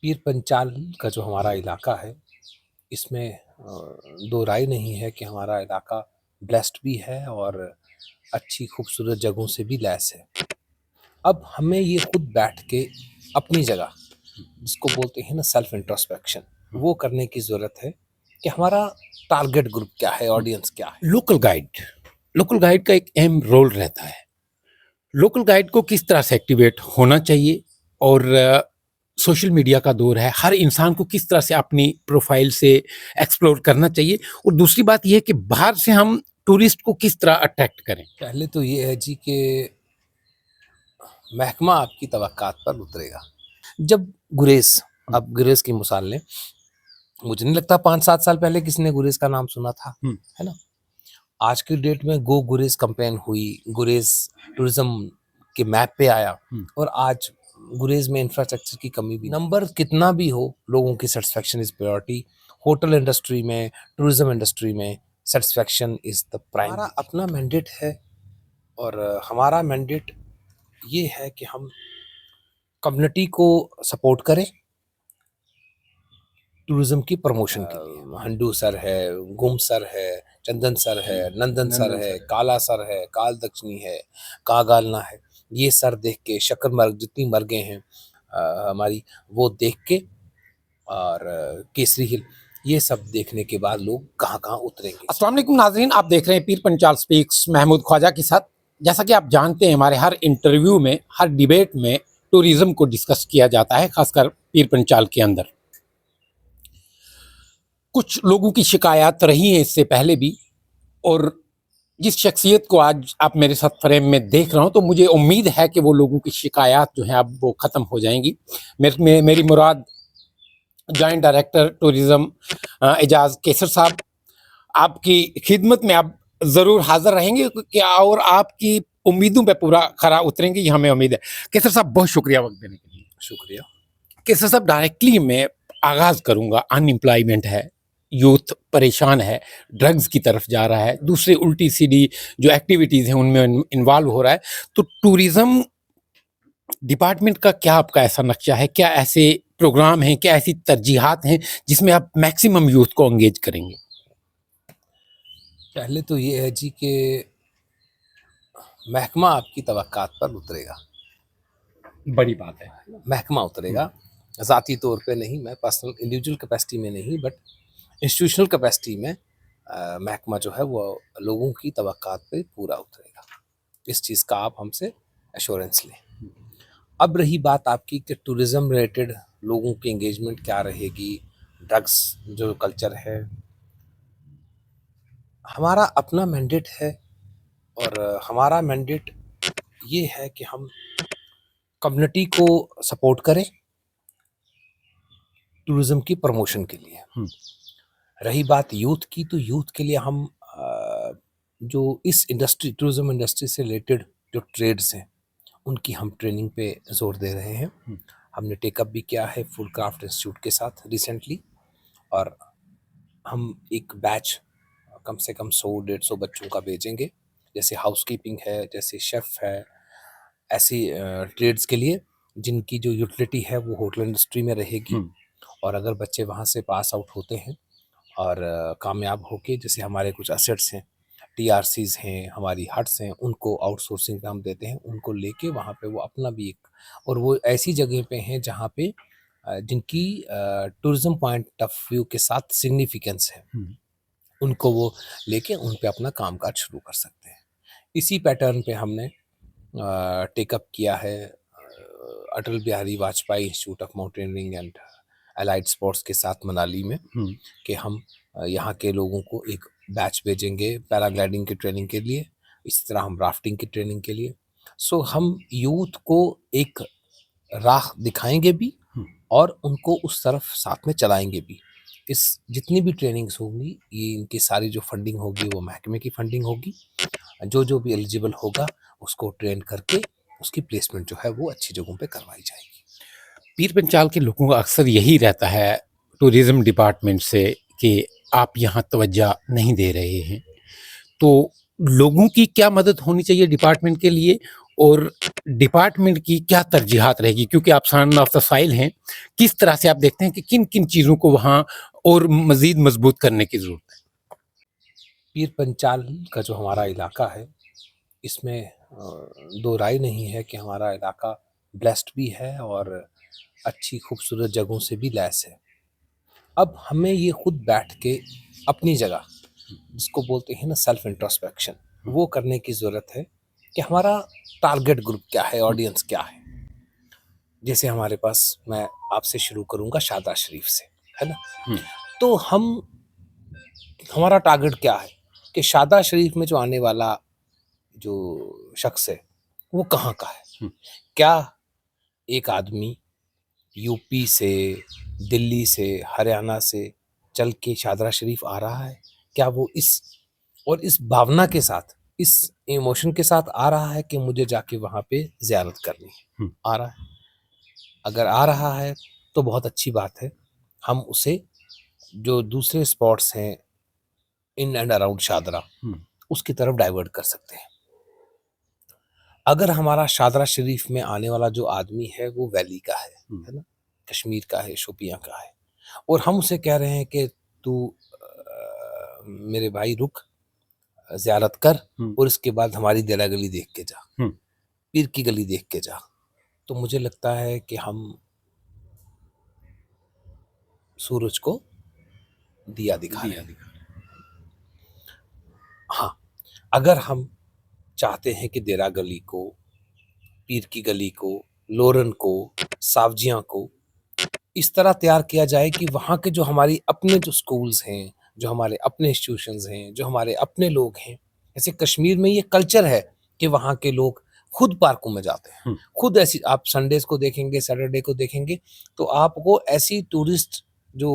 पीर पंचाल का जो हमारा इलाका है, इसमें दो राय नहीं है कि हमारा इलाका ब्लेस्ड भी है और अच्छी खूबसूरत जगहों से भी लैस है। अब हमें ये खुद बैठ के अपनी जगह, जिसको बोलते हैं ना सेल्फ इंट्रोस्पेक्शन, वो करने की ज़रूरत है कि हमारा टारगेट ग्रुप क्या है, ऑडियंस क्या है। लोकल गाइड का एक अहम रोल रहता है। लोकल गाइड को किस तरह से एक्टिवेट होना चाहिए और सोशल मीडिया का दौर है, हर इंसान को किस तरह से अपनी प्रोफाइल से एक्सप्लोर करना चाहिए, और दूसरी बात यह है कि बाहर से हम टूरिस्ट को किस तरह अट्रैक्ट करें। पहले तो ये है जी कि महकमा आपकी तवक्कात पर उतरेगा। जब गुरेज, अब गुरेज की मिसाल लें, मुझे नहीं लगता 5-7 साल पहले किसी ने गुरेज का नाम सुना था, है ना। आज की डेट में गो गुरेज कैंपेन हुई, गुरेज टूरिज्म के मैप पे आया, और आज गुरेज में इंफ्रास्ट्रक्चर की कमी भी, नंबर कितना भी हो, लोगों की satisfaction is priority. Hotel industry में, टूरिज्म इंडस्ट्री में सेटिस्फेक्शन इज द प्राइम। हमारा अपना मैंडेट है, और हमारा मैंडेट ये है कि हम कम्युनिटी को सपोर्ट करें टूरिज्म की प्रमोशन के लिए। हंडू सर है, गुम सर है, चंदन सर है, नंदन सर है, काला सर है, काल दक्षिणी है, कागालना है। ये सर देख के, शकरमर्ग जितनी मर्गें हैं हमारी, वो देख के, और केसरी हिल, ये सब देखने के बाद लोग कहाँ कहाँ उतरेंगे। अस्सलाम वालेकुम नाज़रीन, आप देख रहे हैं पीर पंचाल स्पीक्स महमूद ख्वाजा के साथ। जैसा कि आप जानते हैं, हमारे हर इंटरव्यू में, हर डिबेट में टूरिज्म को डिस्कस किया जाता है, खासकर पीर पंचाल के अंदर। कुछ लोगों की शिकायत रही है इससे पहले भी, और जिस शख्सियत को आज आप मेरे साथ फ्रेम में देख रहा हूं, तो मुझे उम्मीद है कि वो लोगों की शिकायत जो है अब वो ख़त्म हो जाएंगी। मेरी मुराद joint director tourism Ejaz Kesar साहब, आपकी खिदमत में आप ज़रूर हाजिर रहेंगे क्या, और आपकी उम्मीदों पे पूरा खरा उतरेंगे, ये हमें उम्मीद है। केसर साहब, बहुत शुक्रिया वक्त देने के लिए। शुक्रिया। केसर साहब, डायरेक्टली मैं आगाज़ करूँगा। अनएम्प्लॉयमेंट है, यूथ परेशान है, ड्रग्स की तरफ जा रहा है, दूसरे उल्टी सीधी जो एक्टिविटीज़ हैं उनमें इन्वॉल्व हो रहा है। तो टूरिज़्म डिपार्टमेंट का क्या आपका ऐसा नक्शा है, क्या ऐसे प्रोग्राम हैं, क्या ऐसी तरजीहात हैं जिसमें आप मैक्सिमम यूथ को एंगेज करेंगे? पहले तो ये है जी कि महकमा आपकी तवक्कात पर उतरेगा। बड़ी बात है। महकमा उतरेगा, ज़ाती तौर पे नहीं, मैं पर्सनल इंडिविजुअल कैपेसिटी में नहीं, बट इंस्टीट्यूशनल कैपेसिटी में महकमा जो है वो लोगों की तवक्कात पे पूरा उतरेगा। इस चीज़ का आप हमसे एश्योरेंस लें। अब रही बात आपकी कि टूरिज़्म रिलेटेड लोगों की एंगेजमेंट क्या रहेगी, ड्रग्स जो कल्चर है, हमारा अपना मैंडेट है, और हमारा मैंडेट ये है कि हम कम्युनिटी को सपोर्ट करें टूरिज़्म की प्रमोशन के लिए। रही बात यूथ की, तो यूथ के लिए हम जो इस इंडस्ट्री, टूरिज़्म इंडस्ट्री से रिलेटेड जो ट्रेड्स हैं, उनकी हम ट्रेनिंग पे जोर दे रहे हैं। हमने टेकअप भी किया है फूड क्राफ्ट इंस्टीट्यूट के साथ रिसेंटली, और हम एक बैच कम से कम 100-150 बच्चों का भेजेंगे, जैसे हाउसकीपिंग है, जैसे शेफ़ है, ऐसी ट्रेड्स के लिए जिनकी जो यूटिलिटी है वो होटल इंडस्ट्री में रहेगी। और अगर बच्चे वहाँ से पास आउट होते हैं और कामयाब होके, जैसे हमारे कुछ असेट्स हैं, टीआरसीज़ हैं, हमारी हट्स हैं, उनको आउटसोर्सिंग पे हम देते हैं, उनको लेके वहाँ पे वो अपना भी एक, और वो ऐसी जगह पे हैं जहाँ पे जिनकी टूरिज़्म पॉइंट ऑफ व्यू के साथ सिग्निफिकेंस है, उनको वो लेके उन पे अपना कामकाज शुरू कर सकते हैं। इसी पैटर्न पे हमने टेकअप किया है Atal Bihari Vajpayee institute of mountaineering and allied sports के साथ मनाली में, कि हम यहाँ के लोगों को एक बैच भेजेंगे पैराग्लाइडिंग की ट्रेनिंग के लिए, इसी तरह हम राफ्टिंग की ट्रेनिंग के लिए। सो हम यूथ को एक राह दिखाएंगे भी, और उनको उस तरफ साथ में चलाएंगे भी। इस जितनी भी ट्रेनिंग्स होंगी, ये इनकी सारी जो फंडिंग होगी वो महकमे की फंडिंग होगी। जो भी एलिजिबल होगा उसको ट्रेन करके उसकी प्लेसमेंट जो है वो अच्छी जगहों पे करवाई जाएगी। पीर पंचाल के लोगों का अक्सर यही रहता है टूरिज़्म डिपार्टमेंट से कि आप यहाँ तवज्जो नहीं दे रहे हैं, तो लोगों की क्या मदद होनी चाहिए डिपार्टमेंट के लिए, और डिपार्टमेंट की क्या तरजीहात रहेगी, क्योंकि आप सन ऑफ द फाइल हैं, किस तरह से आप देखते हैं कि किन किन चीज़ों को वहाँ और मज़ीद मजबूत करने की ज़रूरत है? पीर पंचाल का जो हमारा इलाका है, इसमें दो राय नहीं है कि हमारा इलाका ब्लेस्ड भी है और अच्छी खूबसूरत जगहों से भी लैस है। अब हमें ये खुद बैठ के अपनी जगह, जिसको बोलते हैं ना सेल्फ इंट्रोस्पेक्शन, वो करने की ज़रूरत है कि हमारा टारगेट ग्रुप क्या है, ऑडियंस क्या है। जैसे हमारे पास, मैं आपसे शुरू करूँगा शादाब शरीफ से, है ना? तो हमारा टारगेट क्या है कि शादाब शरीफ में जो आने वाला जो शख्स है, वो कहाँ का है? क्या एक आदमी यूपी से, दिल्ली से, हरियाणा से चल के शादाब शरीफ आ रहा है? क्या वो इस भावना के साथ, इस इमोशन के साथ आ रहा है कि मुझे जाके वहाँ पे ज़ियारत करनी है? आ रहा है? अगर आ रहा है तो बहुत अच्छी बात है। हम उसे, जो दूसरे स्पॉट्स हैं इन एंड अराउंड शादरा, उसकी तरफ डाइवर्ट कर सकते हैं। अगर हमारा शादरा शरीफ में आने वाला जो आदमी है वो वैली का है ना, कश्मीर का है, शोपियां का है, और हम उसे कह रहे हैं कि तू मेरे भाई रुक, ज़ियारत कर और इसके बाद हमारी दिला गली देख के जा, पीर की गली देख के जा, तो मुझे लगता है कि हम सूरज को दिया दिखा रहे हैं। हाँ, अगर हम चाहते हैं कि देरा गली को, पीर की गली को, लोरन को, सावजियां को इस तरह तैयार किया जाए कि वहाँ के जो हमारी अपने जो स्कूल्स हैं, जो हमारे अपने इंस्टीट्यूशंस हैं, जो हमारे अपने लोग हैं, जैसे कश्मीर में ये कल्चर है कि वहाँ के लोग खुद पार्कों में जाते हैं, खुद ऐसी, आप संडेज को देखेंगे, सैटरडे को देखेंगे, तो आपको ऐसी टूरिस्ट जो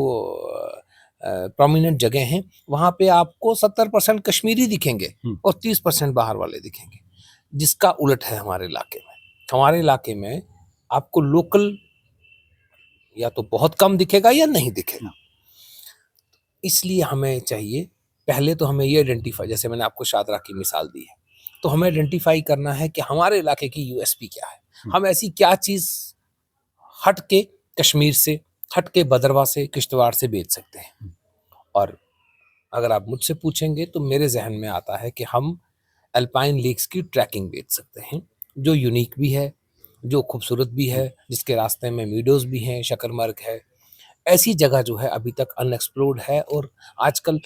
प्रोमिनेंट जगह हैं, वहाँ पे आपको 70% कश्मीरी दिखेंगे और 30% बाहर वाले दिखेंगे, जिसका उलट है हमारे इलाके में। हमारे इलाके में आपको लोकल या तो बहुत कम दिखेगा या नहीं दिखेगा। इसलिए हमें चाहिए, पहले तो हमें ये आइडेंटिफाई, जैसे मैंने आपको शादरा की मिसाल दी है, तो हमें आइडेंटिफाई करना है कि हमारे इलाके की यूएसपी क्या है, हम ऐसी क्या चीज़ हट के कश्मीर से, हट के भद्रवाह से, किश्तवाड़ से बेच सकते हैं। और अगर आप मुझसे पूछेंगे तो मेरे जहन में आता है कि हम अल्पाइन लेक्स की ट्रैकिंग बेच सकते हैं, जो यूनिक भी है, जो खूबसूरत भी है, जिसके रास्ते में मीडोज़ भी हैं, शकरमर्ग है। ऐसी जगह जो है अभी तक अनएक्सप्लोर्ड है, और आजकल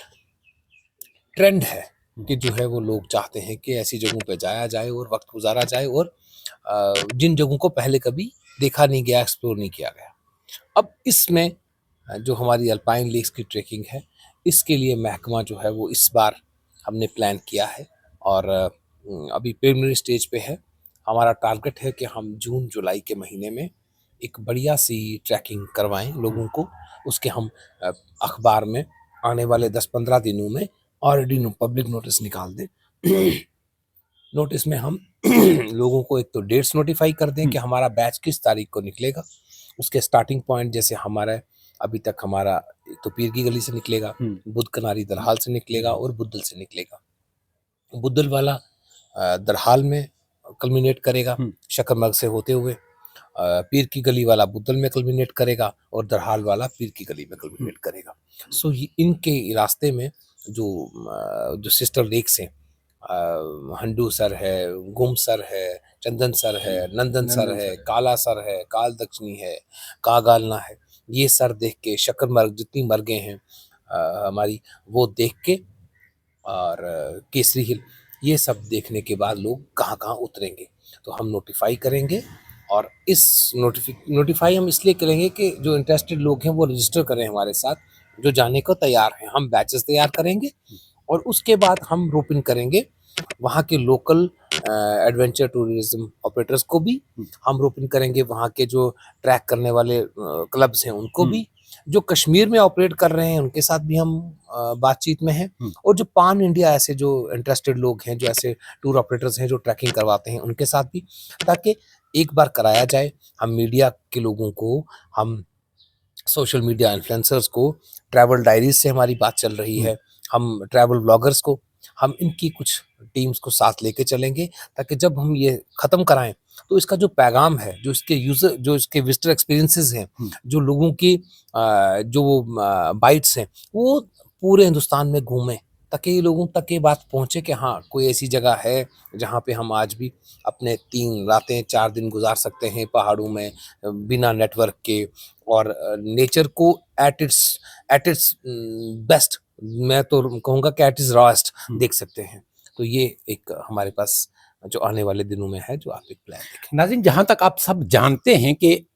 ट्रेंड है कि जो है वो लोग चाहते हैं कि ऐसी जगहों पे जाया जाए और वक्त गुजारा जाए, और जिन जगहों को पहले कभी देखा नहीं गया, एक्सप्लोर नहीं किया गया। अब इसमें जो हमारी अल्पाइन लेक्स की ट्रैकिंग है, इसके लिए महकमा जो है वो इस बार हमने प्लान किया है, और अभी प्रिलिमिनरी स्टेज पे है। हमारा टारगेट है कि हम जून जुलाई के महीने में एक बढ़िया सी ट्रैकिंग करवाएं लोगों को। उसके हम अखबार में आने वाले 10-15 दिनों में ऑलरेडी पब्लिक नोटिस निकाल दें। नोटिस में हम लोगों को एक तो डेट्स नोटिफाई कर दें कि हमारा बैच किस तारीख को निकलेगा, उसके स्टार्टिंग पॉइंट, जैसे हमारा अभी तक हमारा एक तो पीर की गली से निकलेगा, बुद्ध कनारी दरहाल से निकलेगा और बुद्धल से निकलेगा। बुद्धल वाला दरहाल में कल्मिनेट करेगा शकरमर्ग से होते हुए, पीर की गली वाला बुद्धल में कल्मिनेट करेगा और दरहाल वाला पीर की गली में कल्मिनेट करेगा। सो इनके रास्ते में जो सिस्टर लेक्स हैं, हंडू सर है, गुम सर है, चंदन सर है, नंदन सर है, काला सर है, काल दक्षिणी है, कागालना है, ये सर देख के, शकरमर्ग जितनी मर्गें हैं हमारी, वो देख के, और केसरी हिल, ये सब देखने के बाद लोग कहाँ कहाँ उतरेंगे तो हम नोटिफाई करेंगे। और इस नोटिफाई हम इसलिए करेंगे कि जो इंटरेस्टेड लोग हैं वो रजिस्टर करें हमारे साथ, जो जाने को तैयार हैं। हम बैचेस तैयार करेंगे और उसके बाद हम रोप इन करेंगे वहाँ के लोकल एडवेंचर टूरिज्म ऑपरेटर्स को भी, हम रोप इन करेंगे वहाँ के जो ट्रैक करने वाले क्लब्स हैं उनको भी, जो कश्मीर में ऑपरेट कर रहे हैं उनके साथ भी हम बातचीत में हैं, और जो पान इंडिया ऐसे जो इंटरेस्टेड लोग हैं, जो ऐसे टूर ऑपरेटर्स हैं जो ट्रैकिंग करवाते हैं, उनके साथ भी, ताकि एक बार कराया जाए। हम मीडिया के लोगों को, हम सोशल मीडिया इन्फ्लुएंसर्स को, ट्रैवल डायरीज से हमारी बात चल रही है, हम ट्रैवल ब्लॉगर्स को, हम इनकी कुछ टीम्स को साथ लेके चलेंगे, ताकि जब हम ये ख़त्म कराएँ, तो इसका जो पैगाम है, जो इसके यूज़र, जो इसके विज़िटर एक्सपीरियंसेस हैं, जो लोगों की जो बाइट्स हैं, वो पूरे हिंदुस्तान में घूमें, ताकि लोगों तक ये बात पहुँचे कि हाँ, कोई ऐसी जगह है जहाँ पे हम आज भी अपने 3 रातें 4 दिन गुज़ार सकते हैं पहाड़ों में, बिना नेटवर्क के, और नेचर को एट इट्स बेस्ट, मैं तो कहूँगा कि एट इट्स रॉएस्ट देख सकते हैं। तो ये एक हमारे पास जो आने वाले दिनों में है, जो आप एक प्लान देखें। नाज़रीन, जहाँ तक आप सब जानते हैं कि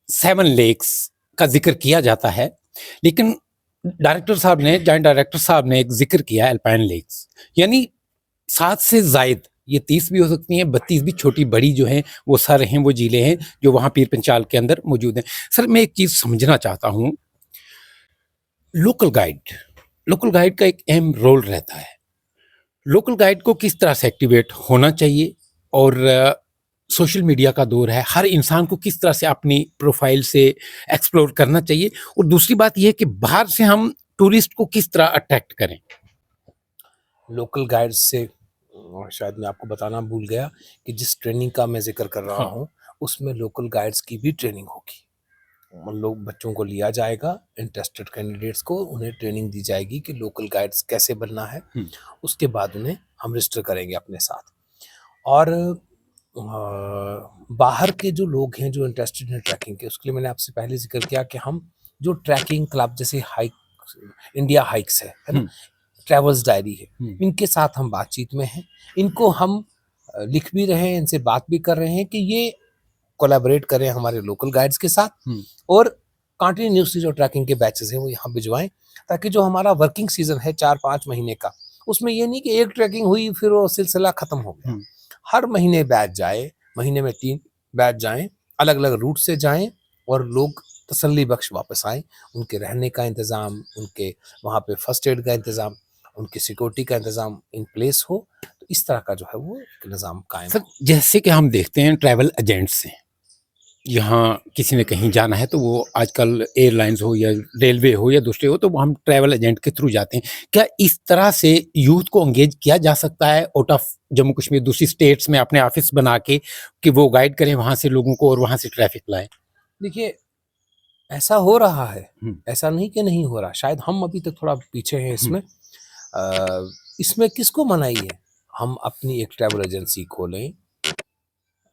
7 लेक्स का ज़िक्र किया जाता है, लेकिन जॉइंट डायरेक्टर साहब ने एक ज़िक्र किया अल्पाइन लेक्स, यानी 7 से ज़ायद, ये 30 भी हो सकती हैं, 32 भी, छोटी-बड़ी जो हैं, वो सर हैं, वो झीलें हैं, जो वहाँ पीर पंचाल के अंदर मौजूद हैं। सर, मैं एक चीज़ समझना चाहता हूँ, लोकल गाइड का एक अहम रोल रहता है। लोकल गाइड को किस तरह से एक्टिवेट होना चाहिए, और सोशल मीडिया का दौर है, हर इंसान को किस तरह से अपनी प्रोफाइल से एक्सप्लोर करना चाहिए, और दूसरी बात यह है कि बाहर से हम टूरिस्ट को किस तरह अट्रैक्ट करें। लोकल गाइड्स से शायद मैं आपको बताना भूल गया कि जिस ट्रेनिंग का मैं जिक्र कर रहा हूँ, उसमें लोकल गाइड्स की भी ट्रेनिंग होगी। लोग बच्चों को लिया जाएगा, इंटरेस्टेड कैंडिडेट्स को, उन्हें ट्रेनिंग दी जाएगी कि लोकल गाइड्स कैसे बनना है। उसके बाद उन्हें हम रजिस्टर करेंगे अपने साथ। और बाहर के जो लोग हैं जो इंटरेस्टेड हैं ट्रैकिंग के, उसके लिए मैंने आपसे पहले जिक्र किया कि हम जो ट्रैकिंग क्लब जैसे इंडिया हाइक्स है ना, ट्रैवल्स डायरी है, इनके साथ हम बातचीत में हैं। इनको हम लिख भी रहे हैं, इनसे बात भी कर रहे हैं कि ये कोलैबोरेट करें हमारे लोकल गाइड्स के साथ, और कंटिन्यूसली जो ट्रैकिंग के बैचेस हैं वो यहाँ भिजवाएं, ताकि जो हमारा वर्किंग सीजन है 4-5 महीने का, उसमें ये नहीं कि एक ट्रैकिंग हुई फिर वो सिलसिला खत्म हो गया। हर महीने बैच जाए, महीने में 3 बैच जाएं, अलग अलग रूट से जाएं, और लोग तसल्ली बख्श वापस आएं। उनके रहने का इंतज़ाम, उनके वहाँ पे फर्स्ट एड का इंतज़ाम, उनकी सिक्योरिटी का इंतज़ाम इन प्लेस हो, तो इस तरह का जो है वो एक निज़ाम कायम हो। जैसे कि हम देखते हैं ट्रैवल एजेंट्स हैं, यहाँ किसी ने कहीं जाना है तो वो आजकल एयरलाइंस हो या रेलवे हो या दूसरे हो, तो वो हम ट्रैवल एजेंट के थ्रू जाते हैं। क्या इस तरह से यूथ को एंगेज किया जा सकता है आउट ऑफ जम्मू कश्मीर, दूसरी स्टेट्स में अपने ऑफिस बना के, कि वो गाइड करें वहाँ से लोगों को और वहाँ से ट्रैफिक लाएं? देखिए, ऐसा हो रहा है, ऐसा नहीं कि नहीं हो रहा, शायद हम अभी तक थोड़ा पीछे हैं इसमें। इसमें किसको मनाही है? हम अपनी एक ट्रैवल एजेंसी खोलें,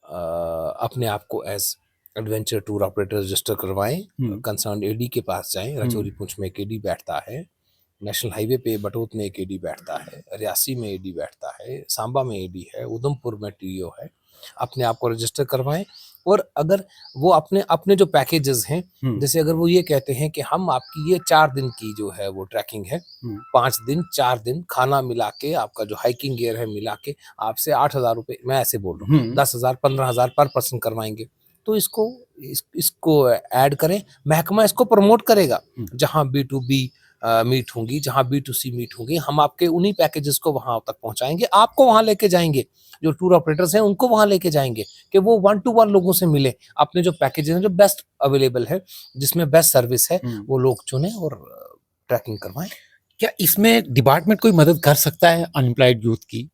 अपने आप को as adventure tour operator register करवाएं, कंसर्न एडी के पास जाएं। राजौरी पुंछ में एक एडी बैठता है, नेशनल हाईवे पे बटोत में एक एडी बैठता है, रियासी में एडी बैठता है, सांबा में एडी है, उधमपुर में टीओ है। अपने आप को रजिस्टर करवाएं, और अगर वो अपने अपने जो पैकेजेस हैं, जैसे अगर वो ये कहते हैं कि हम आपकी ये 4 दिन की जो है वो ट्रैकिंग है, 5 दिन 4 दिन खाना मिला के, आपका जो हाइकिंग गियर है मिला के आपसे 8,000 रुपये, मैं ऐसे बोल रहा हूँ, 10,000 15,000 पर पर्सन करवाएंगे, तो इसको ऐड करें। महकमा इसको प्रमोट करेगा, जहाँ B2B मीट होंगी, जहाँ B2C मीट होंगी, हम आपके उन्हीं पैकेजेस को वहाँ तक पहुँचाएंगे, आपको वहाँ लेके जाएंगे, जो टूर ऑपरेटर्स हैं उनको वहाँ लेके जाएंगे, कि वो 1-to-1 लोगों से मिले, अपने जो पैकेजेस हैं जो बेस्ट अवेलेबल है, जिसमें बेस्ट सर्विस है, वो लोग चुने और ट्रैकिंग करवाएं। क्या इसमें डिपार्टमेंट कोई मदद कर सकता है अनएम्प्लॉयड यूथ की?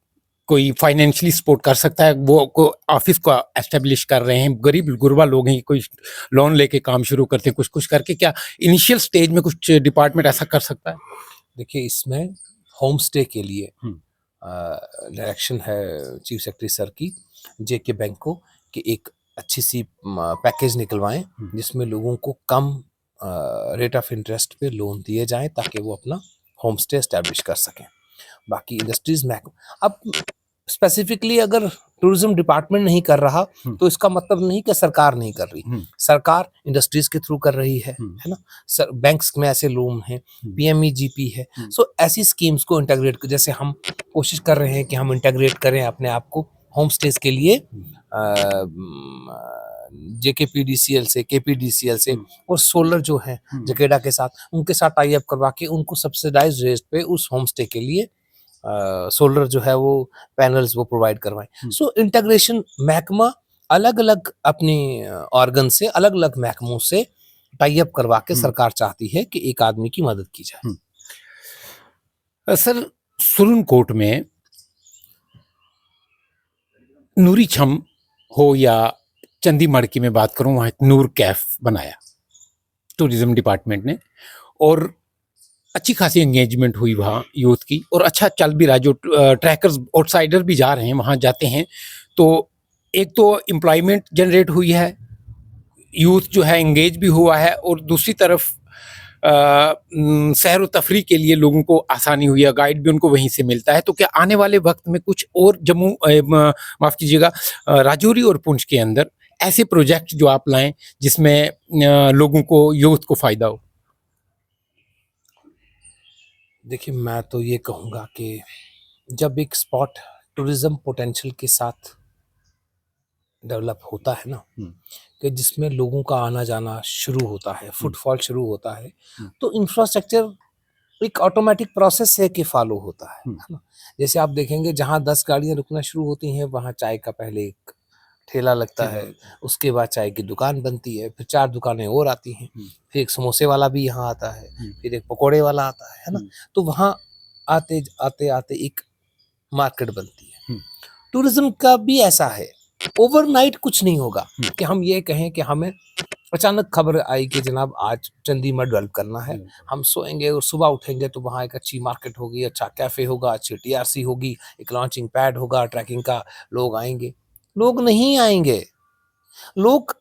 कोई फाइनेंशियली सपोर्ट कर सकता है? वो को ऑफिस को एस्टेब्लिश कर रहे हैं, गरीब गुरबा लोग हैं, कोई लोन लेके काम शुरू करते हैं, कुछ कुछ करके, क्या इनिशियल स्टेज में कुछ डिपार्टमेंट ऐसा कर सकता है? देखिए, इसमें होम स्टे के लिए डायरेक्शन है चीफ सेक्रेटरी सर की, जेके बैंक को, कि एक अच्छी सी पैकेज निकलवाएं, जिसमें लोगों को कम रेट ऑफ इंटरेस्ट पे लोन दिए जाएं, ताकि वो अपना होम स्टे एस्टैब्लिश कर सकें। बाकी इंडस्ट्रीज में अब स्पेसिफिकली अगर टूरिज्म डिपार्टमेंट नहीं कर रहा, तो इसका मतलब नहीं कि सरकार नहीं कर रही। सरकार इंडस्ट्रीज के थ्रू कर रही है ना, बैंक्स में ऐसे लोन हैं, PMEGP है। सो ऐसी स्कीम्स को इंटीग्रेट, जैसे हम कोशिश कर रहे हैं कि हम इंटीग्रेट करें अपने आप को होम स्टेज के लिए JKPDCL से, KPDCL से, और सोलर जो है जकेडा के साथ, उनके साथ टाई अप करवा के उनको सब्सिडाइज रेट पे उस होम स्टे के लिए सोलर जो है वो पैनल्स वो प्रोवाइड करवाएं। सो इंटीग्रेशन, महकमा अलग अलग अपने ऑर्गन से, अलग अलग महकमों से टाई अप करवा के सरकार चाहती है कि एक आदमी की मदद की जाए। सर, सुरनकोट में नूरी छम हो या चंदी मड़की में बात करूं, वहाँ एक नूर कैफ बनाया टूरिज्म डिपार्टमेंट ने, और अच्छी खासी एंगेजमेंट हुई वहाँ यूथ की, और अच्छा चल भी रहा है। जो ट्रैकर्स आउटसाइडर भी जा रहे हैं वहाँ जाते हैं, तो एक तो एम्प्लॉयमेंट जनरेट हुई है, यूथ जो है एंगेज भी हुआ है, और दूसरी तरफ सैर व तफरी के लिए लोगों को आसानी हुई है, गाइड भी उनको वहीं से मिलता है। तो क्या आने वाले वक्त में कुछ और जम्मू माफ़ कीजिएगा राजौरी और पुंछ के अंदर ऐसे प्रोजेक्ट जो आप लाएं जिसमें लोगों को, यूथ को फ़ायदा हो? देखिए, मैं तो ये कहूँगा कि जब एक स्पॉट टूरिज्म पोटेंशियल के साथ डेवलप होता है ना, कि जिसमें लोगों का आना जाना शुरू होता है, फुटफॉल शुरू होता है, तो इंफ्रास्ट्रक्चर एक ऑटोमेटिक प्रोसेस है कि फॉलो होता है ना? जैसे आप देखेंगे जहाँ 10 गाड़ियाँ रुकना शुरू होती हैं, वहाँ चाय का पहले एक ठेला लगता है, उसके बाद चाय की दुकान बनती है, फिर 4 दुकानें और आती हैं, फिर एक समोसे वाला भी यहाँ आता है, फिर एक पकोड़े वाला आता है ना? तो वहाँ आते आते आते एक मार्केट बनती है। टूरिज्म का भी ऐसा है, ओवरनाइट कुछ नहीं होगा कि हम ये कहें कि हमें अचानक खबर आई कि जनाब आज चंदीमठ डेवलप करना है, हम सोएंगे और सुबह उठेंगे तो वहाँ एक अच्छी मार्केट होगी, अच्छा कैफे होगा, अच्छी टीआरसी होगी, एक लॉन्चिंग पैड होगा ट्रैकिंग का, लोग आएंगे। लोग नहीं आएंगे। लोग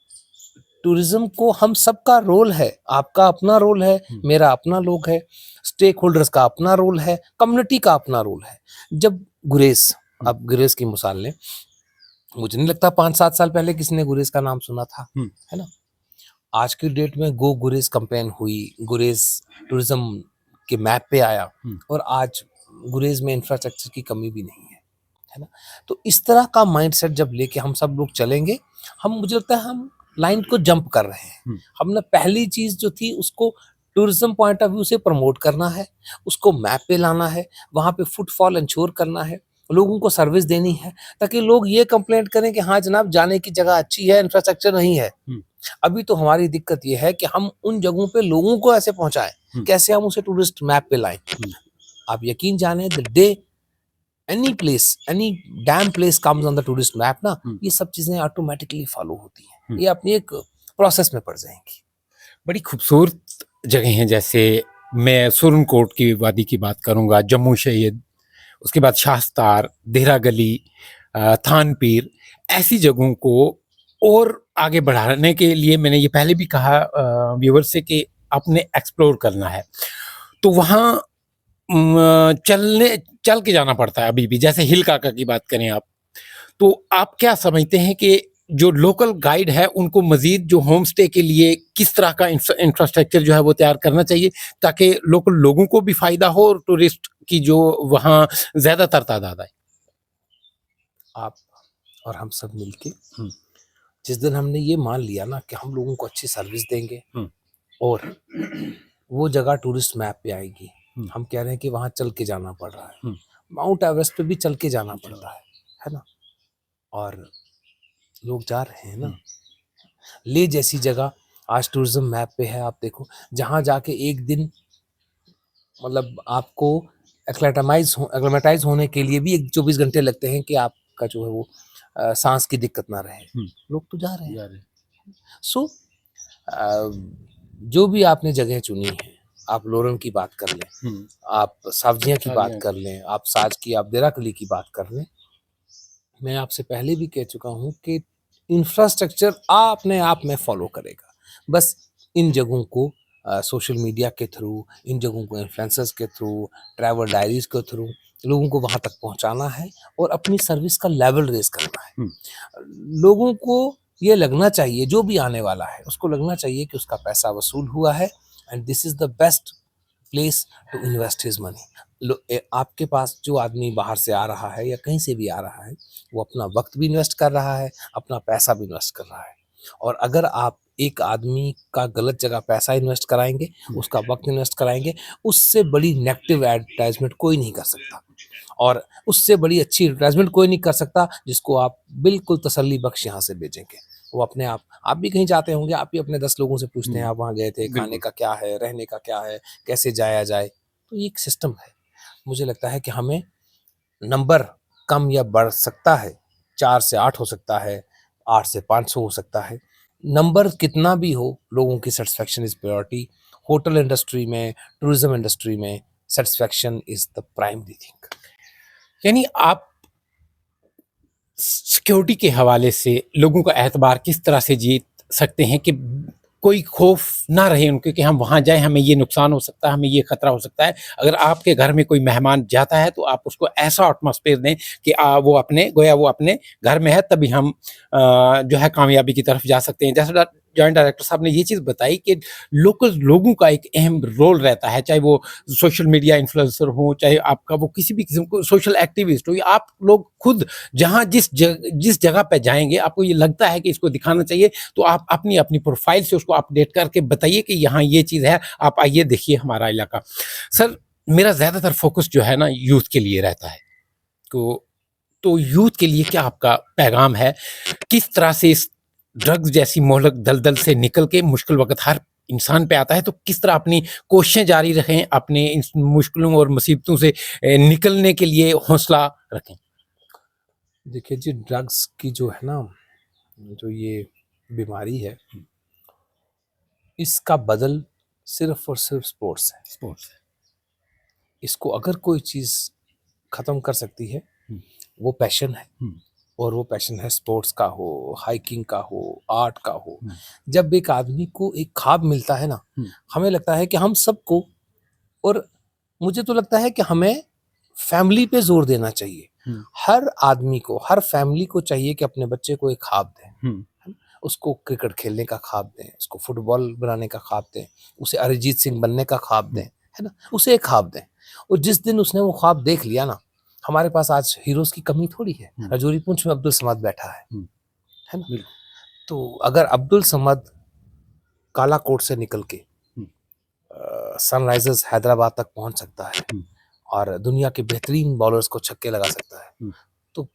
टूरिज्म को, हम सबका रोल है, आपका अपना रोल है, मेरा अपना लोग है, स्टेक होल्डर्स का अपना रोल है, कम्युनिटी का अपना रोल है। जब गुरेज, आप गुरेज की मिसाल लें, मुझे नहीं लगता 5-7 साल पहले किसी ने गुरेज का नाम सुना था, है ना? आज की डेट में गो गुरेज कैंपेन हुई, गुरेज टूरिज्म के मैप पे आया, और आज गुरेज में इंफ्रास्ट्रक्चर की कमी भी नहीं है ना? तो इस तरह का माइंडसेट जब लेके हम सब लोग चलेंगे, मुझे लगता है हम लाइन को जंप कर रहे हैं। हमने पहली चीज जो थी उसको टूरिज्म पॉइंट ऑफ व्यू से प्रमोट करना है, उसको मैप पे लाना है, वहाँ पे फुटफॉल इंश्योर करना है, लोगों को सर्विस देनी है, ताकि लोग ये कंप्लेंट करें कि हाँ जनाब जाने की जगह अच्छी है, इंफ्रास्ट्रक्चर नहीं है। अभी तो हमारी दिक्कत ये है कि हम उन जगहों पे लोगों को ऐसे पहुंचाएं, कैसे हम उसे टूरिस्ट मैप पे लाएं। आप यकीन जाने, the day any place, any damn place comes on the tourist map ना, ये सब चीजें ऑटोमेटिकली फॉलो होती हैं, ये अपनी एक प्रोसेस में पड़ जाएंगी। बड़ी खूबसूरत जगह हैं, जैसे मैं सुरनकोट की वादी की बात करूंगा, जम्मू शहीद, उसके बाद शास्तार, देहरा गली, थानपीर, ऐसी जगहों को और आगे बढ़ाने के लिए मैंने ये पहले भी कहा व्यूअर से कि आपने एक्सप्लोर करना है, तो वहाँ चल के जाना पड़ता है अभी भी। जैसे हिल काका की बात करें आप, तो आप क्या समझते हैं कि जो लोकल गाइड है उनको मजीद जो होम स्टे के लिए किस तरह का इंफ्रास्ट्रक्चर जो है वो तैयार करना चाहिए, ताकि लोकल लोगों को भी फायदा हो और टूरिस्ट की जो वहाँ ज्यादातर तादाद आए? आप और हम सब मिलके जिस दिन हमने ये मान लिया ना कि हम लोगों को अच्छी सर्विस देंगे और वो जगह टूरिस्ट मैप पे आएगी, हम कह रहे हैं कि वहाँ चल के जाना पड़ रहा है, माउंट एवरेस्ट पे भी चल के जाना पड़ रहा है ना? और लोग जा रहे हैं ना। ले जैसी जगह आज टूरिज्म मैप पे है, आप देखो जहाँ जाके एक दिन मतलब आपको एक्लेमेटाइज होने के लिए भी 24 घंटे लगते हैं कि आपका जो है वो सांस की दिक्कत ना रहे। लोग तो जा रहे हैं। सो जो भी आपने जगह चुनी है, आप लोरन की बात कर लें, आप सावजिया की बात कर लें, आप साज की, आप देराकली की बात कर लें, मैं आपसे पहले भी कह चुका हूं कि इंफ्रास्ट्रक्चर अपने आप में फॉलो करेगा। बस इन जगहों को सोशल मीडिया के थ्रू, इन जगहों को इन्फ्लुएंसर्स के थ्रू, ट्रैवल डायरीज के थ्रू लोगों को वहां तक पहुंचाना है और अपनी सर्विस का लेवल रेज करना है। लोगों को ये लगना चाहिए, जो भी आने वाला है उसको लगना चाहिए कि उसका पैसा वसूल हुआ है and this is the best place to invest his money. आपके पास जो आदमी बाहर से आ रहा है या कहीं से भी आ रहा है, वो अपना वक्त भी इन्वेस्ट कर रहा है, अपना पैसा भी इन्वेस्ट कर रहा है। और अगर आप एक आदमी का गलत जगह पैसा इन्वेस्ट कराएंगे, उसका वक्त इन्वेस्ट कराएंगे, उससे बड़ी नेगेटिव एडवर्टाइजमेंट कोई नहीं कर सकता, और उससे बड़ी अच्छी एडवर्टाइजमेंट कोई नहीं कर सकता जिसको आप बिल्कुल तसल्ली बख्श यहाँ से भेजेंगे। वो अपने आप भी कहीं जाते होंगे, आप भी अपने 10 लोगों से पूछते हैं आप वहाँ गए थे, खाने का क्या है, रहने का क्या है, कैसे जाया जाए। तो ये एक सिस्टम है। मुझे लगता है कि हमें नंबर कम या बढ़ सकता है, 4 से 8 हो सकता है, 8 से 500 हो सकता है। नंबर कितना भी हो, लोगों की satisfaction is priority. Hotel industry में, टूरिज़्म इंडस्ट्री में satisfaction is the primary thing. यानी आप सिक्योरिटी के हवाले से लोगों का एतबार किस तरह से जीत सकते हैं कि कोई खौफ ना रहे उनके कि हम वहाँ जाएँ, हमें ये नुकसान हो सकता है, हमें ये खतरा हो सकता है। अगर आपके घर में कोई मेहमान जाता है तो आप उसको ऐसा एटमॉस्फेयर दें कि वो अपने गोया वो अपने घर में है, तभी हम जो है कामयाबी की तरफ जा सकते हैं। जैसे जॉइंट डायरेक्टर साहब ने ये चीज़ बताई कि लोकल लोगों का एक अहम रोल रहता है, चाहे वो सोशल मीडिया इन्फ्लुएंसर हो, चाहे आपका वो किसी भी किस्म को सोशल एक्टिविस्ट हो, या आप लोग खुद जहाँ जिस जगह पे जाएँगे आपको ये लगता है कि इसको दिखाना चाहिए, तो आप अपनी प्रोफाइल से उसको अपडेट करके बताइए कि यहाँ ये चीज़ है, आप आइए देखिए हमारा इलाका। सर, मेरा ज़्यादातर फ़ोकस जो है ना यूथ के लिए रहता है। तो यूथ के लिए क्या आपका पैगाम है? किस तरह से इस ड्रग्स जैसी मोहलक दलदल से निकल के, मुश्किल वक़्त हर इंसान पे आता है, तो किस तरह अपनी कोशिशें जारी रखें, अपने इन मुश्किलों और मुसीबतों से निकलने के लिए हौसला रखें? देखिए जी, ड्रग्स की जो है ना, जो ये बीमारी है, इसका बदल सिर्फ़ और सिर्फ़ स्पोर्ट्स है। स्पोर्ट्स। इसको अगर कोई चीज़ ख़त्म कर सकती है, हुँ, वो पैशन है। हुँ, और वो पैशन है स्पोर्ट्स का हो, हाइकिंग का हो, आर्ट का हो। हुँ, जब एक आदमी को एक ख्वाब मिलता है ना, हुँ, हमें लगता है कि हम सबको, और मुझे तो लगता है कि हमें फैमिली पे ज़ोर देना चाहिए। हुँ, हर आदमी को, हर फैमिली को चाहिए कि अपने बच्चे को एक ख्वाब दें, हुँ, है ना? उसको क्रिकेट खेलने का ख्वाब दें, उसको फुटबॉल बनाने का ख्वाब दें, उसे अरिजीत सिंह बनने का ख्वाब दें, हुँ, है ना? उसे एक ख्वाब दें, और जिस दिन उसने वो ख्वाब देख लिया ना, हमारे पास आज हीरोज़ की कमी थोड़ी है। हुँ, रजौरी पुंछ में अब्दुल समद बैठा हुँ, है ना? बिल्कुल। तो अगर अब्दुल समद कालाकोट से निकल के हुँ, सनराइजर्स हैदराबाद तक पहुंच सकता है हुँ, और दुनिया के बेहतरीन बॉलर्स को छक्के लगा सकता है, हुँ, तो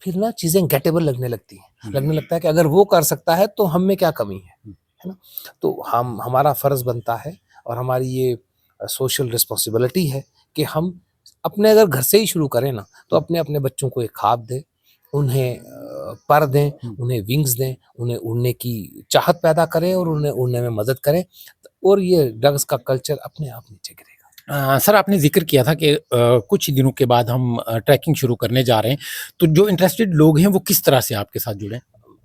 फिर ना चीज़ें गेटेबल लगने लगती हैं। हुँ, लगने लगता है कि अगर वो कर सकता है तो हम में क्या कमी हुँ, है ना? तो हमारा फ़र्ज़ बनता है, और हमारी ये सोशल रिस्पॉन्सिबिलिटी है कि हम अपने अगर घर से ही शुरू करें ना, तो हुँ, अपने-अपने बच्चों को एक ख़्वाब दें, उन्हें पर दें, हुँ। उन्हें विंग्स दें, उन्हें उड़ने की चाहत पैदा करें और उन्हें उड़ने में मदद करें, और ये ड्रग्स का कल्चर अपने आप नीचे गिरेगा। सर, आपने ज़िक्र किया था कि कुछ दिनों के बाद हम ट्रैकिंग शुरू करने जा रहे हैं, तो जो इंटरेस्टेड लोग हैं वो किस तरह से आपके साथ जुड़ें?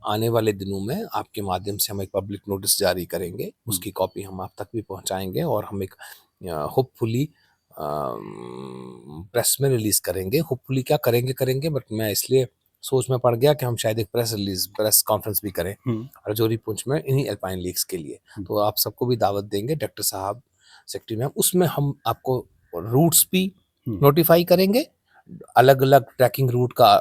आने वाले दिनों में आपके माध्यम से हम एक पब्लिक नोटिस जारी करेंगे, हुँ, उसकी कॉपी हम आप तक भी पहुँचाएँगे, और हम एक होपफुली प्रेस में रिलीज़ करेंगे। होपफुली क्या करेंगे करेंगे, बट मैं इसलिए सोच में पड़ गया कि हम शायद एक प्रेस कॉन्फ्रेंस भी करें, हुँ, राजौरी पुंछ में इन्हीं अल्पाइन लीग्स के लिए। हुँ, तो आप सबको भी दावत देंगे, डॉक्टर साहब, सेक्रेटरी मैम, उसमें हम आपको रूट्स भी हुँ, नोटिफ़ाई करेंगे। अलग-अलग ट्रैकिंग रूट का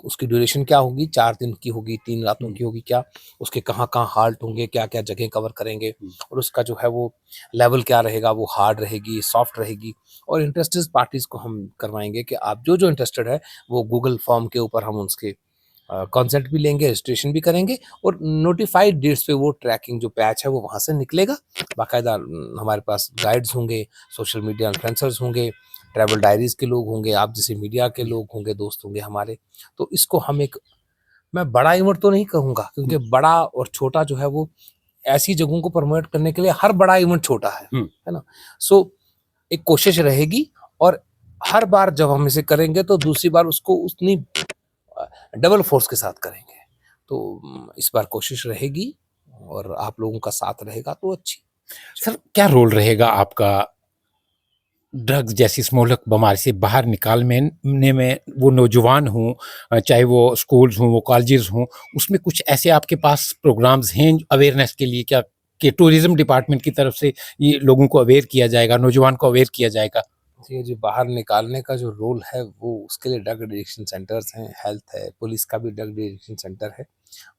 उसकी ड्यूरेशन क्या होगी, 4 दिन की होगी, 3 रातों हुँ, की होगी क्या? उसके कहाँ-कहाँ हाल्ट होंगे, क्या-क्या जगह कवर करेंगे, हुँ, और उसका जो है वो लेवल क्या रहेगा, वो हार्ड रहेगी, सॉफ्ट रहेगी, और इंटरेस्टेड पार्टीज़ को हम करवाएँगे कि आप जो-जो इंटरेस्टेड है, वो गूगल फॉर्म के ऊपर हम उसके कंसेंट भी लेंगे, रजिस्ट्रेशन भी करेंगे, और नोटिफाइड डेट्स पे वो ट्रैकिंग जो पैच है वो वहाँ से निकलेगा। बाकायदा हमारे पास गाइड्स होंगे, सोशल मीडिया इन्फ्लुएंसर्स होंगे, ट्रैवल डायरीज़ के लोग होंगे, आप जैसे मीडिया के हुँ, लोग होंगे, दोस्त होंगे हमारे। तो इसको हम एक, मैं बड़ा इवेंट तो नहीं कहूँगा, हुँ, क्योंकि बड़ा और छोटा जो है वो ऐसी जगहों को प्रमोट करने के लिए हर बड़ा इवेंट छोटा हुँ। है ना? सो एक कोशिश रहेगी, और हर बार जब हम इसे करेंगे तो दूसरी बार उसको उतनी डबल फोर्स के साथ करेंगे। तो इस बार कोशिश रहेगी, और आप लोगों का साथ रहेगा तो अच्छी सर, क्या रोल रहेगा आपका ड्रग्स जैसी स्मोलक बीमारी से बाहर निकालने में? वो नौजवान हों, चाहे वो स्कूल्स हों, वो कॉलेजेस हों, उसमें कुछ ऐसे आपके पास प्रोग्राम्स हैं अवेयरनेस के लिए क्या, कि टूरिज्म डिपार्टमेंट की तरफ से ये लोगों को अवेयर किया जाएगा, नौजवान को अवेयर किया जाएगा? ये जो बाहर निकालने का जो रोल है, वो उसके लिए ड्रग एडिक्शन सेंटर्स हैं, हेल्थ है, पुलिस का भी ड्रग एडिक्शन सेंटर है।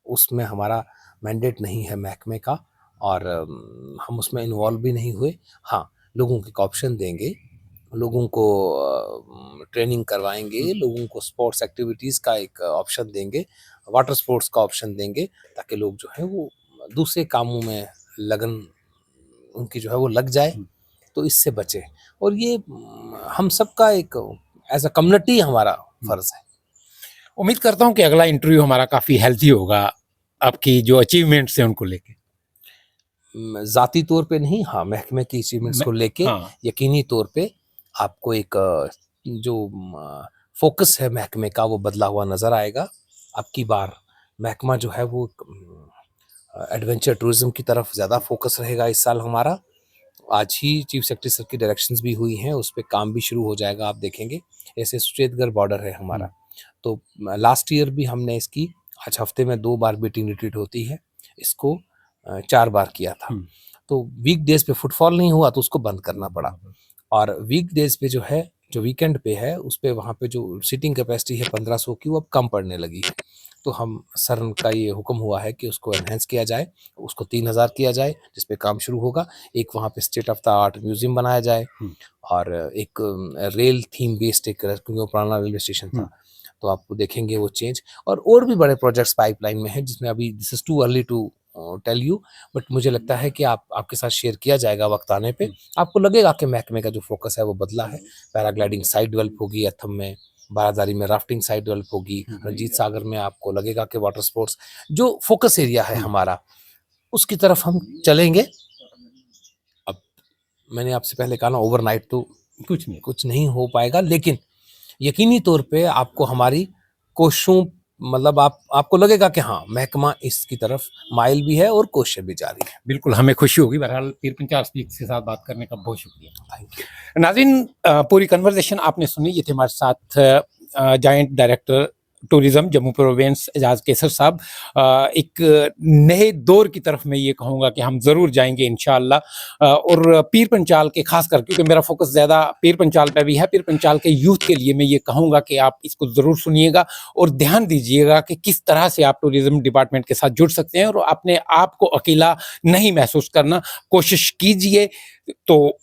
उसमें हमारा मैंडेट नहीं है महकमे का, और हम उसमें इन्वॉल्व भी नहीं हुए। हाँ, लोगों को एक ऑप्शन देंगे, लोगों को ट्रेनिंग करवाएँगे, हुँ, लोगों को स्पोर्ट्स एक्टिविटीज़ का एक ऑप्शन देंगे, वाटर स्पोर्ट्स का ऑप्शन देंगे, ताकि लोग जो हैं वो दूसरे कामों में लगन उनकी जो है वो लग जाए, हुँ, तो इससे बचें। और ये हम सबका एक एज अ कम्युनिटी हमारा फर्ज है। उम्मीद करता हूँ कि अगला इंटरव्यू हमारा काफ़ी हेल्थी होगा, आपकी जो अचीवमेंट्स हैं उनको लेके। ज़ाती तौर पे नहीं, हाँ, महकमे की अचीवमेंट्स को लेके हाँ, यकीनी तौर पे आपको एक जो फोकस है महकमे का वो बदला हुआ नज़र आएगा। अब की बार महकमा जो है वो एडवेंचर टूरिज्म की तरफ ज़्यादा फोकस रहेगा इस साल हमारा। आज ही चीफ सेक्रेटरी सर की डायरेक्शंस भी हुई हैं, उस पे काम भी शुरू हो जाएगा, आप देखेंगे। ऐसे सुचेतगढ़ बॉर्डर है हमारा, तो लास्ट ईयर भी हमने इसकी, आज हफ्ते में 2 बार मीटिंग रिट्रीट होती है, इसको 4 बार किया था। तो वीक डेज पे फुटफॉल नहीं हुआ तो उसको बंद करना पड़ा, और वीक डेज पे जो है, जो वीकेंड पे है, उस पे वहाँ पे जो सीटिंग कैपेसिटी है 1500 की, वो अब कम पड़ने लगी है। तो हम सर का ये हुक्म हुआ है कि उसको एनहेंस किया जाए, उसको 3000 किया जाए, जिस पे काम शुरू होगा। एक वहाँ पे state of the art museum बनाया जाए, और एक रेल थीम बेस्ड, एक, क्योंकि वो पुराना रेलवे स्टेशन था, तो आप देखेंगे वो चेंज। और भी बड़े प्रोजेक्ट्स पाइपलाइन में हैं, जिसमें अभी this is too early to tell you, but मुझे लगता है कि आपके साथ शेयर किया जाएगा वक्त आने पे। आपको लगेगा कि महकमे का जो फोकस है वो बदला है। पैराग्लाइडिंग साइट डेवलप होगी अथम में, बारादारी में राफ्टिंग साइट डेवलप होगी, रंजीत सागर में आपको लगेगा कि वाटर स्पोर्ट्स जो फोकस एरिया है हमारा, उसकी तरफ हम चलेंगे। अब मैंने आपसे पहले कहा ना, ओवरनाइट तो कुछ नहीं हो पाएगा, लेकिन यकीनी तौर पे आपको हमारी कोशिशों, मतलब आपको लगेगा कि हाँ, महकमा इसकी तरफ माइल भी है और कोशिश भी जारी है। बिल्कुल, हमें खुशी होगी। बहरहाल पीर पंचाल स्पीक्स के साथ बात करने का बहुत शुक्रिया। Thank you. नाज़रीन, पूरी कन्वर्सेशन आपने सुनी। ये थे हमारे साथ joint director tourism Jammu province Ejaz Kesar sahab. एक नए दौर की तरफ मैं ये कहूँगा कि हम ज़रूर जाएंगे इंशाअल्लाह। और पीर पंचाल के खास कर, क्योंकि मेरा फोकस ज़्यादा पीर पंचाल पे भी है, पीर पंचाल के यूथ के लिए मैं ये कहूँगा कि आप इसको ज़रूर सुनिएगा और ध्यान दीजिएगा कि किस तरह से आप टूरिज्म डिपार्टमेंट के साथ जुड़ सकते हैं और अपने आप को अकेला नहीं महसूस करना। कोशिश कीजिए तो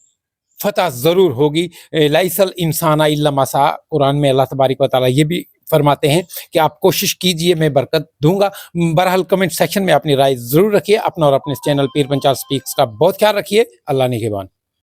फतह ज़रूर होगी। लाइसल इंसाना इल्ला मसा, कुरान में अल्लाह तबारक व तआला ये भी फरमाते हैं कि आप कोशिश कीजिए, मैं बरकत दूंगा। बहरहाल कमेंट सेक्शन में अपनी राय ज़रूर रखिए। अपना और अपने चैनल पीर पंचाल स्पीक्स का बहुत ख्याल रखिए। अल्लाह निगहबान।